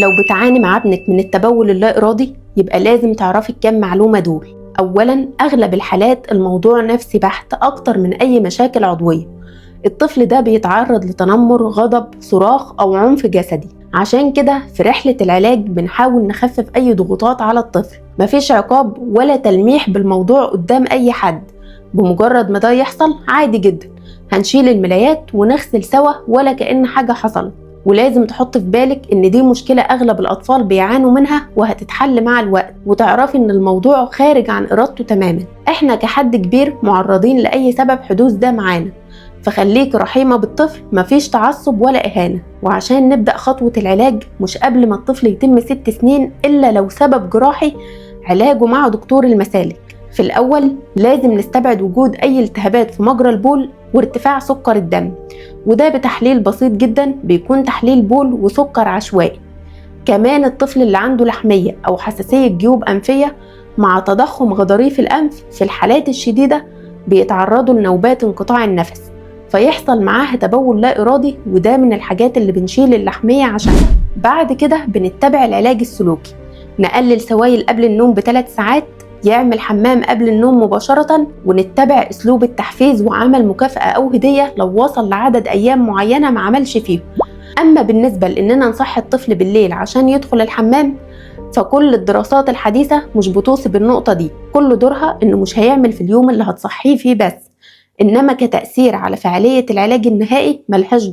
لو بتعاني مع ابنك من التبول اللا إرادي يبقى لازم تعرفي الكام معلومة دول. أولا، أغلب الحالات الموضوع نفسي بحت أكتر من أي مشاكل عضوية. الطفل ده بيتعرض لتنمر، غضب، صراخ أو عنف جسدي. عشان كده في رحلة العلاج بنحاول نخفف أي ضغوطات على الطفل. مفيش عقاب ولا تلميح بالموضوع قدام أي حد. بمجرد ما ده يحصل عادي جدا هنشيل الملايات ونغسل سوا ولا كأن حاجة حصلت. ولازم تحط في بالك ان دي مشكلة اغلب الاطفال بيعانوا منها وهتتحل مع الوقت، وتعرفي ان الموضوع خارج عن ارادته تماما. احنا كحد كبير معرضين لاي سبب حدوث ده معانا، فخليك رحيمة بالطفل، مفيش تعصب ولا اهانة. وعشان نبدأ خطوة العلاج مش قبل ما الطفل يتم 6 سنين الا لو سبب جراحي، علاجه مع دكتور المسالك. في الأول لازم نستبعد وجود أي التهابات في مجرى البول وارتفاع سكر الدم، وده بتحليل بسيط جدا بيكون تحليل بول وسكر عشوائي. كمان الطفل اللي عنده لحمية أو حساسية جيوب أنفية مع تضخم غضاريف الأنف في الحالات الشديدة بيتعرضوا لنوبات انقطاع النفس، فيحصل معاه تبول لا إرادي، وده من الحاجات اللي بنشيل اللحمية عشانها. بعد كده بنتبع العلاج السلوكي، نقلل سوائل قبل النوم ب3 ساعات، يعمل حمام قبل النوم مباشرة، ونتبع أسلوب التحفيز وعمل مكافأة أو هدية لو وصل لعدد أيام معينة ما عملش فيهم. أما بالنسبة لأننا نصحي الطفل بالليل عشان يدخل الحمام، فكل الدراسات الحديثة مش بتوصي بالنقطة دي. كل دورها إنه مش هيعمل في اليوم اللي هتصحيه فيه بس، إنما كتأثير على فعالية العلاج النهائي ملهاش دور.